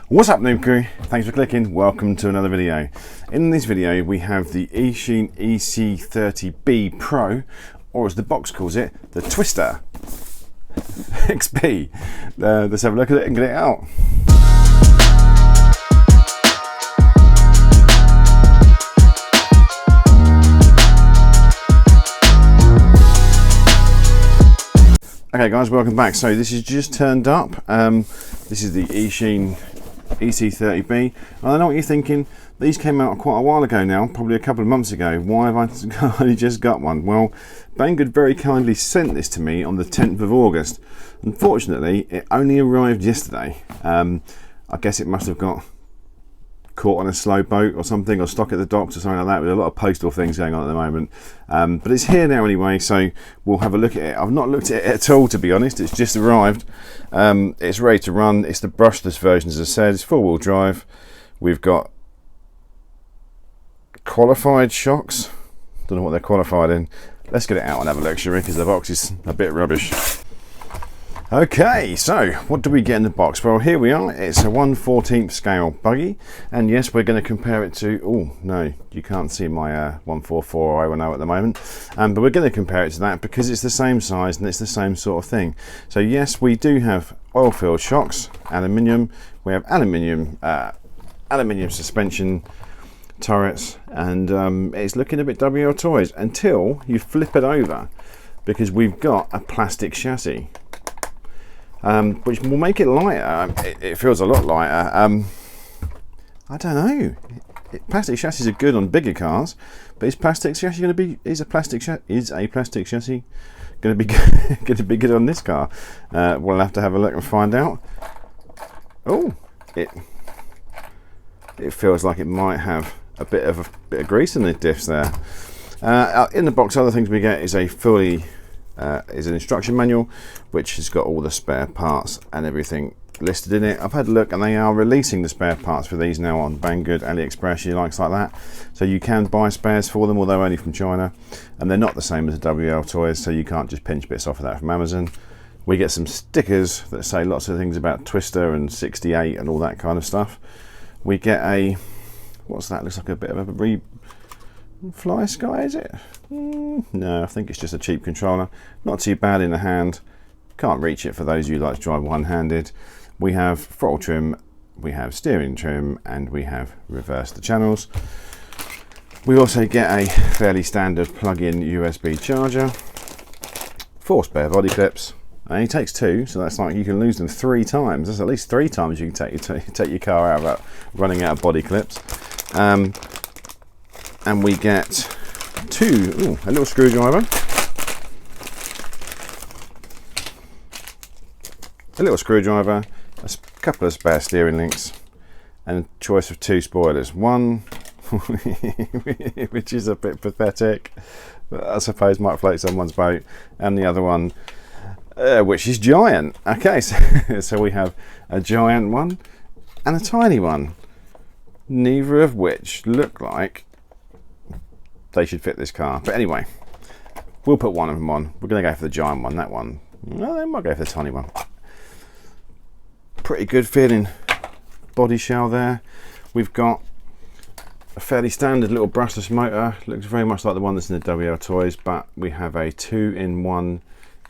What's up, noob crew? Thanks for clicking. Welcome to another video. In this video we have the Eachine ec30B Pro, or as the box calls it, the Twister XP. Let's have a look at it and get it out. Okay guys, welcome back. So this is just turned up. This is the Eachine ec30B. I know what you're thinking. These came out quite a while ago now, probably a couple of months ago. Why have I only just got one? Well, Banggood very kindly sent this to me on the 10th of August. Unfortunately, it only arrived yesterday. I guess it must have got caught on a slow boat or something, or stuck at the docks or something like that, with a lot of postal things going on at the moment. But it's here now anyway, so we'll have a look at it. I've not looked at it at all, to be honest. It's just arrived. It's ready to run. It's the brushless version, as I said. It's four-wheel drive. We've got qualified shocks. Don't know what they're qualified in. Let's get it out and have a look, shall we? Because the box is a bit rubbish. Okay, so what do we get in the box? Well, here we are. It's a 1/14 scale buggy, and yes, we're going to compare it to, oh no, you can't see my 144 I know at the moment, but we're going to compare it to that because it's the same size and it's the same sort of thing. So yes, we do have oil-filled shocks, aluminium. We have aluminium suspension turrets, and it's looking a bit WL Toys until you flip it over, because we've got a plastic chassis. Which will make it lighter. It feels a lot lighter. I don't know. Plastic chassis are good on bigger cars, but is a plastic chassis going to be good on this car? We'll have to have a look and find out. Oh, it feels like it might have a bit of grease in the diffs there. In the box, other things we get is a fully is an instruction manual, which has got all the spare parts and everything listed in it. I've had a look, and they are releasing the spare parts for these now on Banggood, AliExpress, you likes like that. So you can buy spares for them, although only from China, and they're not the same as the WL Toys, so you can't just pinch bits off of that from Amazon. We get some stickers that say lots of things about Twister and 68 and all that kind of stuff. We get a, what's that? Looks like a bit of a Fly Sky, is it? No, I think it's just a cheap controller. Not too bad in the hand. Can't reach it for those of you who like to drive one-handed. We have throttle trim, we have steering trim, and we have reverse the channels. We also get a fairly standard plug-in USB charger, 4 spare body clips, and it takes 2, so that's like you can lose them 3 times. That's at least 3 times you can take your car out without running out of body clips. And we get a little screwdriver, a couple of spare steering links, and a choice of 2 spoilers. One, which is a bit pathetic, but I suppose might float someone's boat, and the other one, which is giant. Okay, so we have a giant one and a tiny one, neither of which look like they should fit this car. But anyway, we'll put one of them on. We're going to go for the giant one. That one, well, they might go for the tiny one. Pretty good feeling body shell there. We've got a fairly standard little brushless motor. Looks very much like the one that's in the WL Toys, but we have a 2-in-1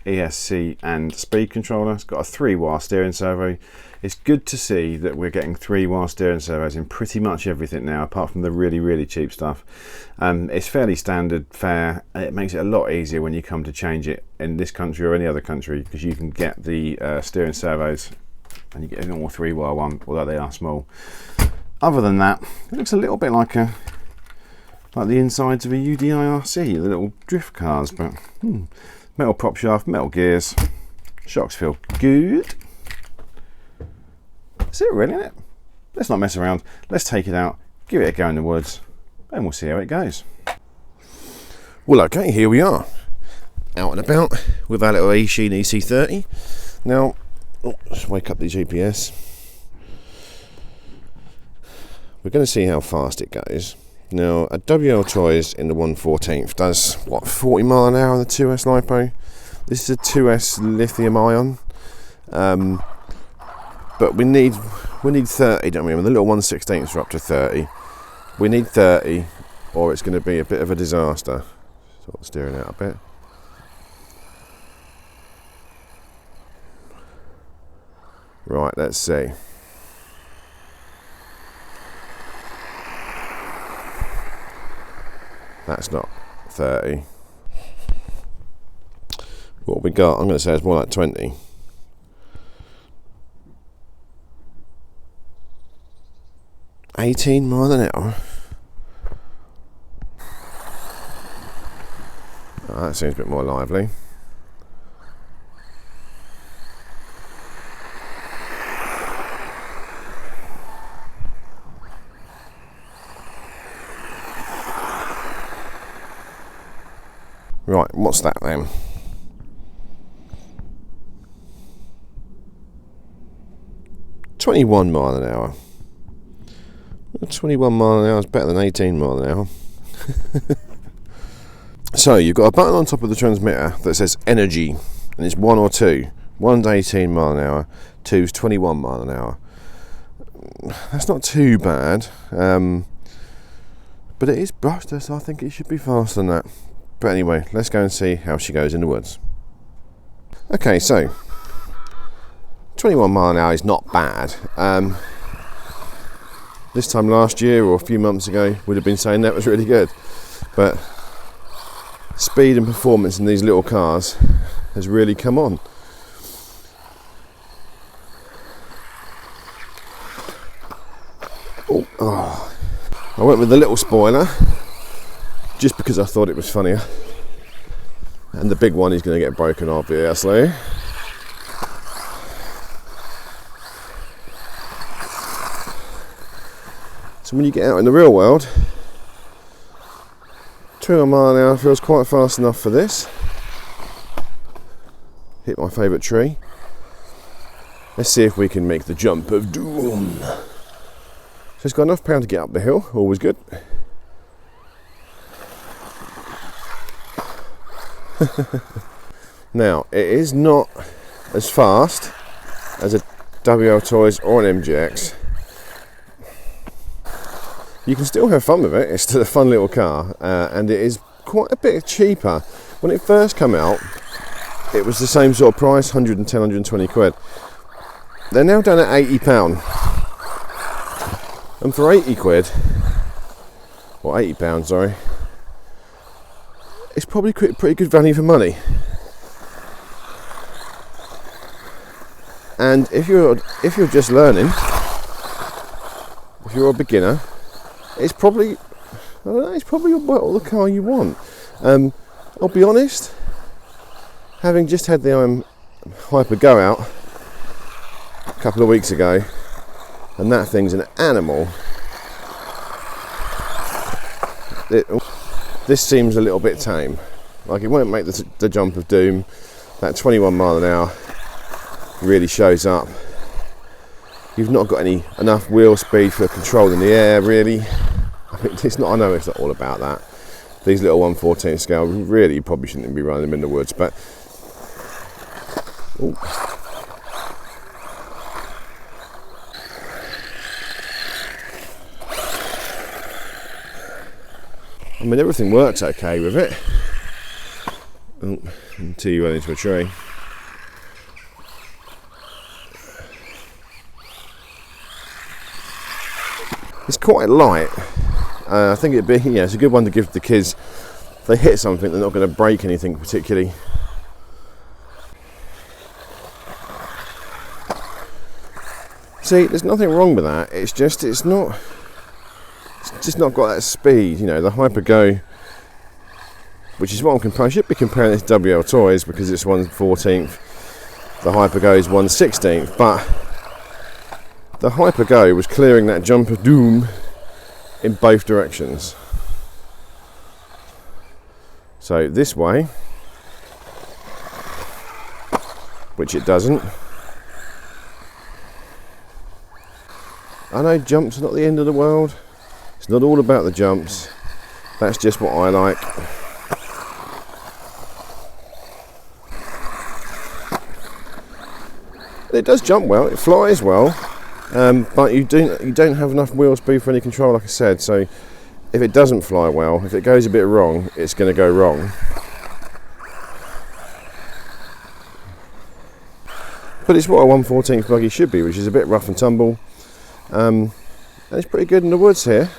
ESC and speed controller. It's got a 3-wire steering servo. It's good to see that we're getting 3-wire steering servos in pretty much everything now, apart from the really cheap stuff. It's fairly standard fare, and it makes it a lot easier when you come to change it in this country or any other country, because you can get the steering servos and you get a normal 3-wire one, although they are small. Other than that, it looks a little bit like the insides of a UDIRC, the little drift cars, but metal prop shaft, metal gears, shocks feel good. Is it really in it? Let's not mess around. Let's take it out, give it a go in the woods, and we'll see how it goes. Well, okay, here we are, out and about with our little Eachine ec30. Now, let's wake up the GPS. We're going to see how fast it goes. Now, a WL Toys in the 1/14 does, what, 40 mile an hour on the 2S LiPo. This is a 2S lithium ion. but we need 30, don't we? The little 1/16ths are up to 30. We need 30, or it's going to be a bit of a disaster. Sort of steering out a bit. Right, let's see. That's not 30. What we got, I'm going to say it's more like 20. $18 miles an hour. Oh, that seems a bit more lively. Right, what's that then? $21 miles an hour. 21 miles an hour is better than 18 miles an hour. So you've got a button on top of the transmitter that says energy, and it's 1 or 2. 1's 18 miles an hour, 2's 21 miles an hour. That's not too bad, but it is brushless, so I think it should be faster than that. But anyway, let's go and see how she goes in the woods. Okay, so 21 miles an hour is not bad. This time last year or a few months ago would have been saying that was really good, but speed and performance in these little cars has really come on. Oh. I went with the little spoiler just because I thought it was funnier, and the big one is going to get broken obviously. So when you get out in the real world, 21 miles an hour feels quite fast enough for this. Hit my favourite tree. Let's see if we can make the jump of doom. So it's got enough power to get up the hill, always good. Now, it is not as fast as a WL Toys or an MGX. You can still have fun with it, it's still a fun little car, and it is quite a bit cheaper. When it first came out, it was the same sort of price, 110, 120 quid. They're now down at £80. And for 80 quid, or £80, sorry, it's probably pretty good value for money. And if you're just learning, if you're a beginner, it's probably, I don't know, it's probably about the car you want. I'll be honest, having just had the Hyper Go out a couple of weeks ago, and that thing's an animal. This seems a little bit tame. Like, it won't make the jump of doom. That 21 mile an hour really shows up. You've not got enough wheel speed for control in the air, really. I mean, I know it's not all about that. These little 1/14 scale, really, you probably shouldn't be running them in the woods, but ooh. I mean, everything works okay with it. Until you run into a tree. It's quite light. I think it's a good one to give the kids. If they hit something, they're not going to break anything particularly. See, there's nothing wrong with that. It's just not got that speed. You know, the Hyper Go, which is what I'm comparing. I should be comparing this to WL Toys because it's 1/14. The Hyper Go is 1/16, but the Hyper Go was clearing that jump of doom in both directions. So this way, which it doesn't. I know jumps are not the end of the world. It's not all about the jumps. That's just what I like. It does jump well, it flies well, but you don't have enough wheel speed for any control, like I said. So if it doesn't fly well, if it goes a bit wrong, it's going to go wrong. But it's what a 1/14 buggy should be, which is a bit rough and tumble. And it's pretty good in the woods here.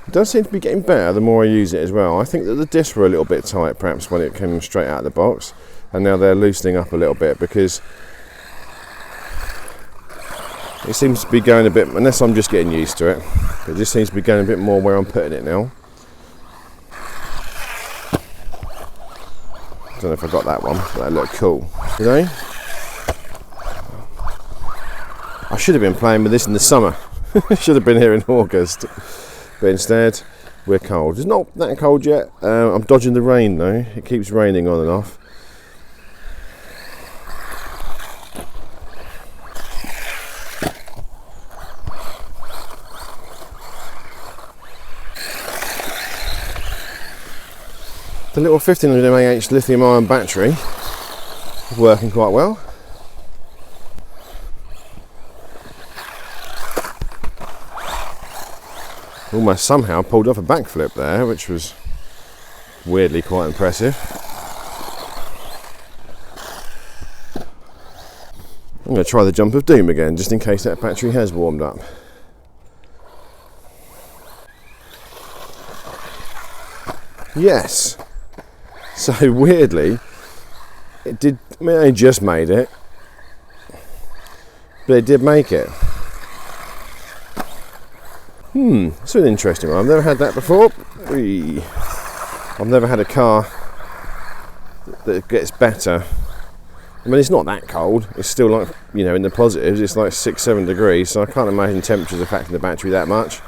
It does seem to be getting better the more I use it as well. I think that the discs were a little bit tight perhaps when it came straight out of the box, and now they're loosening up a little bit because it seems to be going a bit, unless I'm just getting used to it, it just seems to be going a bit more where I'm putting it now. I don't know if I got that one, but that looked cool. You know? I should have been playing with this in the summer. Should have been here in August. But instead, we're cold. It's not that cold yet. I'm dodging the rain though. It keeps raining on and off. The little 1500 mAh lithium-ion battery is working quite well. Almost somehow pulled off a backflip there, which was weirdly quite impressive. I'm going to try the jump of doom again, just in case that battery has warmed up. Yes! So weirdly, it did, I mean I just made it, but it did make it. It's an interesting one. I've never had that before. I've never had a car that gets better. I mean, it's not that cold. It's still like, you know, in the positives, it's like 6-7 degrees, so I can't imagine temperatures affecting the battery that much.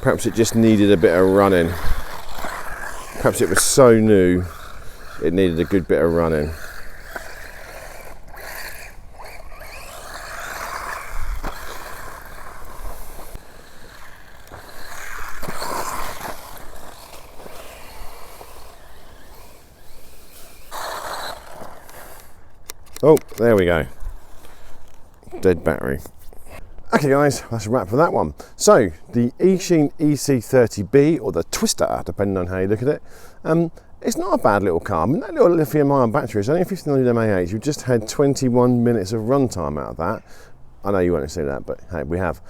Perhaps it just needed a bit of running. Perhaps it was so new, it needed a good bit of running. Oh, there we go. Dead battery. Okay guys, that's a wrap for that one. So, the Eachine ec30B, or the Twister, depending on how you look at it, it's not a bad little car. I mean, that little lithium-ion battery is only 1500 mAh. You've just had 21 minutes of runtime out of that. I know you won't see that, but hey, we have.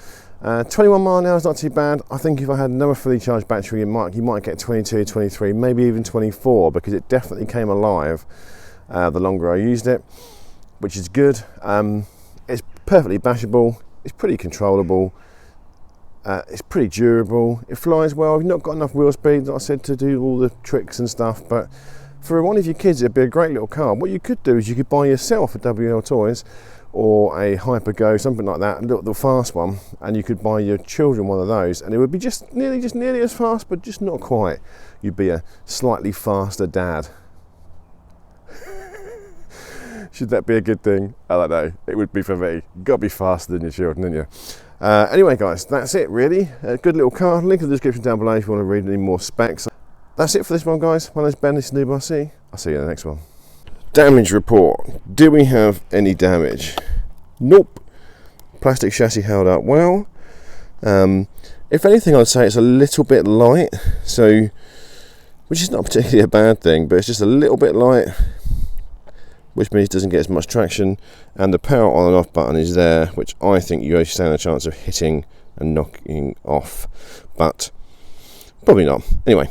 21 mile an hour is not too bad. I think if I had another fully charged battery, you might get 22, 23, maybe even 24, because it definitely came alive the longer I used it, which is good. It's perfectly bashable. It's pretty controllable. It's pretty durable. It flies well. I've not got enough wheel speed, like I said, to do all the tricks and stuff, but for one of your kids, it'd be a great little car. What you could do is you could buy yourself a WL Toys or a Hyper-Go, something like that, a little fast one, and you could buy your children one of those, and it would be just nearly as fast, but just not quite. You'd be a slightly faster dad. Should that be a good thing? I don't know. It would be for me. You've got to be faster than your children, haven't you? Anyway, guys, that's it, really. A good little car. Link in the description down below if you want to read any more specs. That's it for this one, guys. My name's Ben. This is Noob RC. I'll see you in the next one. Damage report. Do we have any damage? Nope. Plastic chassis held up well. If anything, I'd say it's a little bit light, so, which is not particularly a bad thing, but it's just a little bit light, which means it doesn't get as much traction, and the power on and off button is there, which I think you guys stand a chance of hitting and knocking off, but probably not. Anyway.